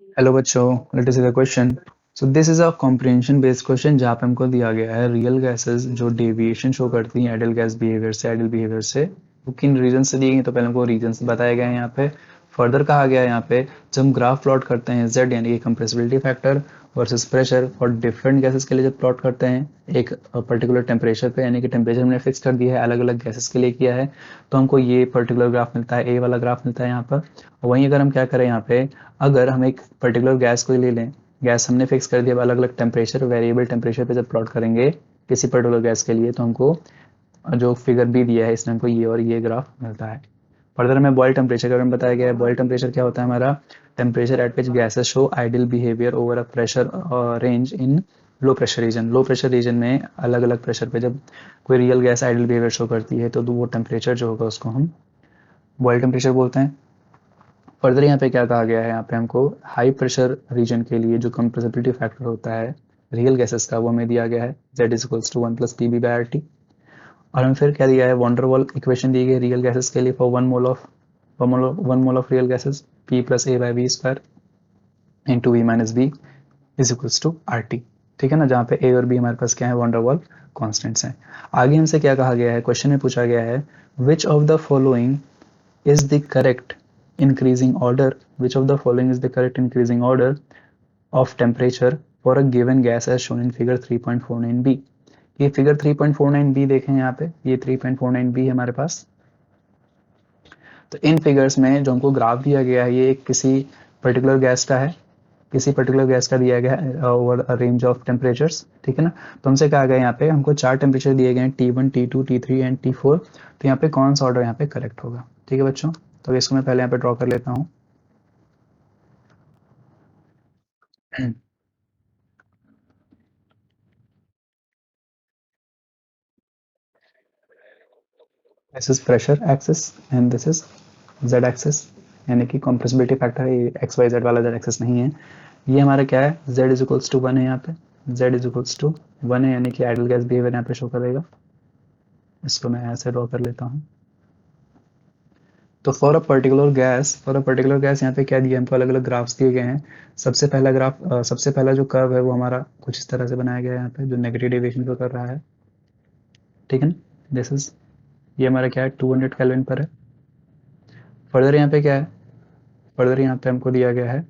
Hello बच्चों, let us see the question. So this is a comprehension based question जहाँ पे हमको दिया गया है रियल गैसेस जो डेविएशन शो करती हैं आइडियल गैस बिहेवियर से। वो किन रीजन से दी गई, तो पहले हमको रीजन बताया गया है यहाँ पे। फर्दर कहा गया है यहाँ पे जब हम ग्राफ प्लॉट करते हैं जेड यानी कि compressibility factor versus pressure for different gases के लिए जब प्लॉट करते हैं एक पर्टिकुलर टेम्परेचर पे, यानी कि टेम्परेचर हमने फिक्स कर दिया है, अलग अलग गैसेस के लिए किया है, तो हमको ये पर्टिकुलर ग्राफ मिलता है, ए वाला ग्राफ मिलता है यहाँ पर। वहीं अगर हम क्या करें यहाँ पे, अगर हम एक पर्टिकुलर गैस को ही ले लें, गैस हमने फिक्स कर दिया, अब अलग अलग टेम्परेचर वेरिएबल टेम्परेचर पे जब प्लॉट करेंगे किसी पर्टिकुलर गैस के लिए, तो हमको जो फिगर भी दिया है इसमें हमको ये और ये ग्राफ मिलता है। फर्दर हमें बॉयल टेम्परेचर के बारे में बताया गया है। बॉयल टेम्परेचर क्या होता है हमारा, temperature at which gases show ideal behaviour over a pressure range in low pressure region. Low pressure region में अलग अलग प्रेशर पे जब कोई real gas ideal behaviour show करती है तो वो टेम्परेचर जो होगा उसको हम बॉयल टेम्परेचर बोलते हैं। फर्दर यहाँ पे क्या कहा गया है, यहाँ पे हमको हाई प्रेशर रीजन के लिए जो कंप्रेसिबिलिटी फैक्टर होता है रियल गैसेस का, वो हमें दिया गया है Z is equals to 1 + PB/RT। और हमें फिर क्या दिया है, वॉन्डरवॉल इक्वेशन दी गई है रियल गैसेस के लिए for one mole of real gases P + A/V² into V - B is equals to RT। ठीक है ना, जहाँ पे ए और बी हमारे पास क्या है, वॉन्डरवॉल कॉन्स्टेंट्स हैं। आगे हमसे क्या कहा गया है, क्वेश्चन में पूछा गया है which of the following is the correct increasing order which of the following is the correct increasing order of temperature for a given gas as shown in figure 3.49b। ये फिगर 3.49b देखें, यहाँ पे ये 3.49b है हमारे पास। तो इन figures में जो हमको ग्राफ दिया गया है ये किसी पर्टिकुलर गैस का है, किसी पर्टिकुलर गैस का दिया गया है over a range of temperatures. ठीक है ना, तो हमसे कहा गया यहाँ पे हमको 4 टेम्परेचर दिए गए हैं T1 T2 T3 and T4। तो यहाँ पे कौन सा ऑर्डर यहाँ पे करेक्ट होगा। ठीक है बच्चों, तो इसको मैं पहले यहाँ पे ड्रॉ कर लेता हूँ। This is pressure axis and this is Z axis, यानी कि कंप्रेसिबिलिटी फैक्टर है, एक्स वाई जेड वाला जेड एक्सिस नहीं है। ये हमारा क्या है, जेड इज इक्वल्स टू 1 है, यहाँ पे जेड इज इक्वल्स टू 1 है, यानी कि आइडियल गैस बिहेवियर यहाँ पे शो करेगा। इसको मैं ऐसे ड्रॉ कर लेता हूँ। तो फॉर अ पर्टिकुलर गैस यहाँ पे क्या दिया हमको, अलग अलग ग्राफ्स दिए गए हैं। सबसे पहला जो कर्व है वो हमारा कुछ इस तरह से बनाया गया है, यहाँ पे जो नेगेटिव डेविएशन को कर रहा है। ठीक है ना, दिस इज, ये हमारा क्या है 200 केल्विन पर है। फर्दर यहाँ पे क्या है, फर्दर यहाँ पे हमको दिया गया है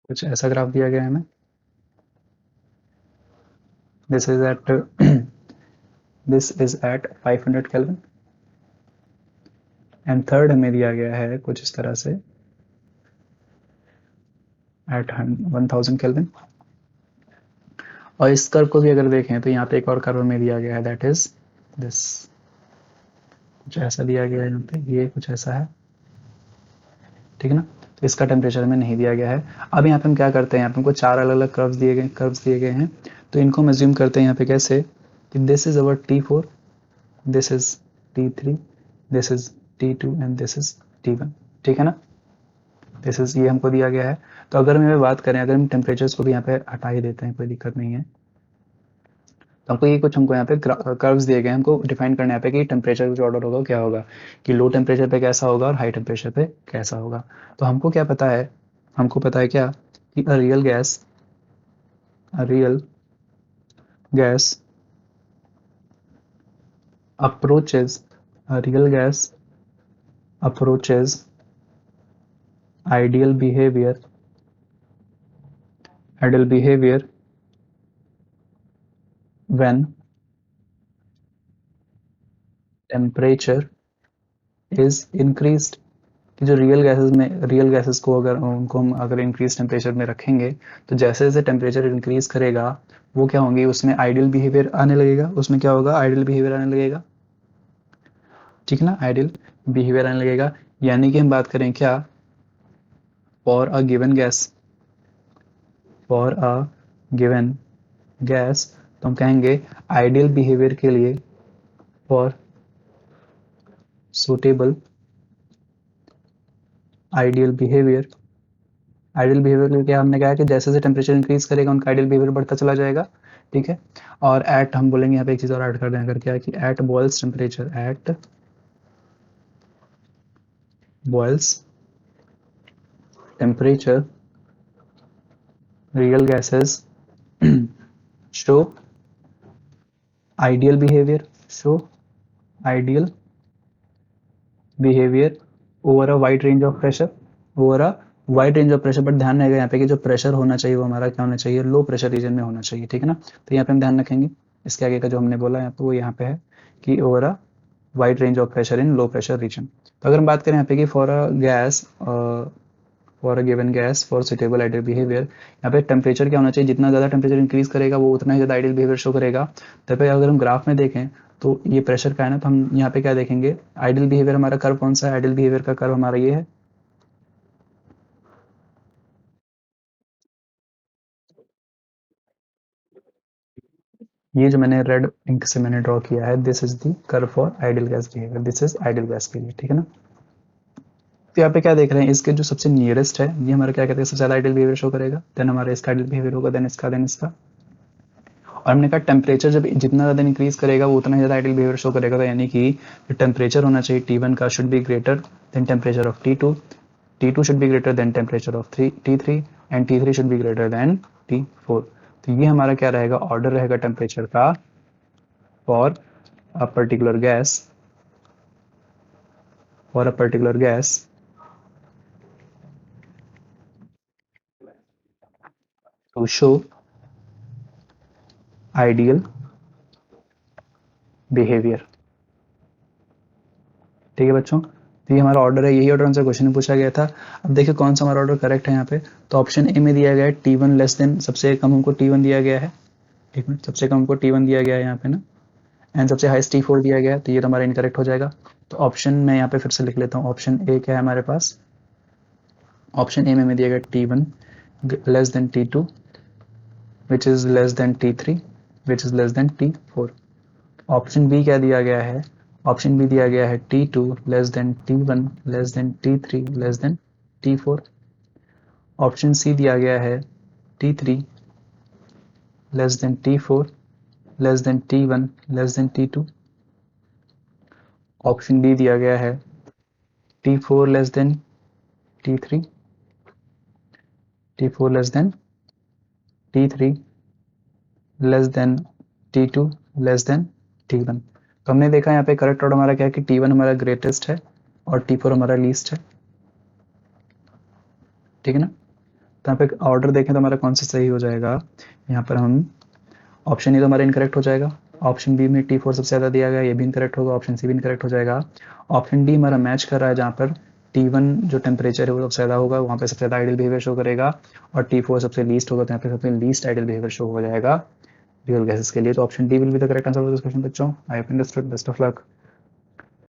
कुछ ऐसा ग्राफ दिया गया है हमें। This is at this is at 500 kelvin and third हमें दिया गया है कुछ इस तरह से एट 1000 केल्विन। और इस कर्व को भी अगर देखें तो यहाँ पे एक और कर्व में दिया गया है, दैट इज दिस, कुछ ऐसा दिया गया है यहाँ पे, ये कुछ ऐसा है। ठीक है ना, तो इसका टेम्परेचर हमें नहीं दिया गया है। अब यहाँ पे हम क्या करते हैं, यहाँ पे हमको 4 अलग अलग कर्व्स दिए गए हैं, तो इनको हम एज्यूम करते हैं यहाँ पे कैसे कि this is our T4, this is T3, this is T2 and this is T1। ठीक है ना, दिस इज, ये हमको दिया गया है। तो अगर हम यहाँ पे बात करें, अगर हम टेम्परेचर्स को भी यहाँ पे हटा ही देते हैं, कोई दिक्कत नहीं है, तो हमको यहाँ पे कर्व्स दिए गए हैं, हमको डिफाइन करना है यहाँ पे कि टेम्परेचर जो ऑर्डर होगा क्या होगा, कि लो टेम्परेचर पे कैसा होगा और हाई टेम्परेचर पे कैसा होगा। तो हमको क्या पता है, हमको पता है क्या कि a real gas approaches a real gas approaches ideal behaviour ideal behaviour when temperature is increased. कि जो रियल गैसेस को अगर उनको हम अगर इंक्रीज टेम्परेचर में रखेंगे, तो जैसे जैसे टेम्परेचर इंक्रीज करेगा वो क्या होंगी, उसमें आइडियल बिहेवियर आने लगेगा, उसमें क्या होगा, आइडियल बिहेवियर आने लगेगा। ठीक है ना, आइडियल बिहेवियर आने लगेगा, यानी कि हम बात करें क्या, for a given gas for a given gas, तो हम कहेंगे आइडियल बिहेवियर के लिए, for suitable ideal behaviour ideal behaviour के लिए क्या हमने कहा कि जैसे जैसे टेम्परेचर इंक्रीज करेगा उनका आइडियल बिहेवियर बढ़ता चला जाएगा। ठीक है, और एट, हम बोलेंगे यहाँ पे एक चीज़ और ऐड कर दें, अगर क्या है कि at Boyle's temperature, real gases show ideal behavior, ideal behavior over a wide range of pressure, over a wide range of pressure. But ध्यान रहेगा यहाँ पे कि जो प्रेशर होना चाहिए वो हमारा क्या होना चाहिए, लो प्रेशर रीजन में होना चाहिए, ठीक है ना। तो यहाँ पे हम ध्यान रखेंगे इसके आगे का जो हमने बोला यहाँ पे वो यहाँ पे है कि over a wide range of pressure in low pressure region. तो अगर हम बात करें यहाँ पे कि for a gas, for a given gas for suitable ideal behaviour, यहाँ पे टेम्परेचर क्या होना चाहिए, जितना ज़्यादा टेम्परेचर इंक्रीज करेगा वो उतना ही ज़्यादा आइडियल बिहेवियर शो करेगा। तब पे अगर हम ग्राफ में देखें तो ये प्रेशर का है ना, तो हम यहाँ पे क्या देखेंगे, आइडियल बिहेवियर हमारा कर्व कौन सा है, आइडियल बिहेवियर का कर्व हमारा ये है। ये जो मैंने रेड इंक से मैंने ड्रॉ किया है, this is the curve for ideal gas behaviour, this is ideal gas के लिए, ठीक है ना। तो यहाँ पे क्या देख रहे हैं, इसके जो सबसे नियरेस्ट है ये हमारा क्या कहते हैं, सबसे ज़्यादा आइडियल बिहेवियर शो करेगा, देन हमारा इसका आइडियल बिहेवियर होगा, देन इसका। और हमने कहा टेम्परेचर जब जितना ज़्यादा इंक्रीज करेगा वो उतना ही ज़्यादा आइडियल बिहेवियर शो करेगा। तो यानी कि जो टेम्परेचर होना चाहिए T1 का should be greater than temperature of T2, T2 should be greater than temperature of T3 and T3 should be greater than T4। तो ये हमारा क्या रहेगा, ऑर्डर रहेगा टेम्परेचर का for a particular gas, for a particular gas to show ideal behaviour. ठीक है बच्चों, तो ये हमारा ऑर्डर है, यही ऑर्डर हमसे क्वेश्चन में पूछा गया था। अब देखिए कौन सा हमारा ऑर्डर करेक्ट है यहाँ पे। तो ऑप्शन ए में दिया गया है T1 लेस देन, सबसे कम हमको T1 दिया गया है, एक मिनट, सबसे कम हमको T1 दिया गया है यहाँ पे ना, एंड सबसे हाईएस्ट T4 दिया गया है, तो ये तो हमारा इनकरेक्ट हो जाएगा। तो ऑप्शन मैं यहाँ पे फिर से लिख लेता हूँ, ऑप्शन ए क्या है हमारे पास, ऑप्शन ए में हमें दिया गया T1 less than T2 which is less than T3 which is less than T4। Option B क्या दिया गया है, ऑप्शन बी दिया गया है T2 less than T1 less than T3 less than T4। Option C दिया गया है T3 less than T4 less than T1 less than T2। Option D दिया गया है T4 less than T3, T4 less than T3 less than T2 less than T1। तो हमने देखा यहाँ पे करेक्ट ऑर्डर हमारा क्या है कि T1 हमारा ग्रेटेस्ट है और T4 हमारा लीस्ट है, ठीक है ना। तो यहाँ पे ऑर्डर देखें तो हमारा कौन सा सही हो जाएगा, यहाँ पर हम ऑप्शन ए तो हमारा इनकरेक्ट हो जाएगा, ऑप्शन बी में T4 सबसे ज़्यादा दिया गया ये भी इनकरेक्ट होगा, ऑप्शन सी भी इनकरेक्ट हो जाएगा। ऑप्शन डी हमारा मैच कर रहा है जहाँ पर T1 जो टेम्परेचर है वो सबसे ज़्यादा होगा, वहाँ पे सबसे ज़्यादा आइडियल बिहेवियर शो करेगा, और T4 सबसे लीस्ट होगा, तो यहाँ पे सबसे लीस्ट आइडियल बिहेवियर शो हो जाएगा रियल गैसेस के लिए। तो option D will be the correct answer for this question बच्चों। I hope understood, best of luck.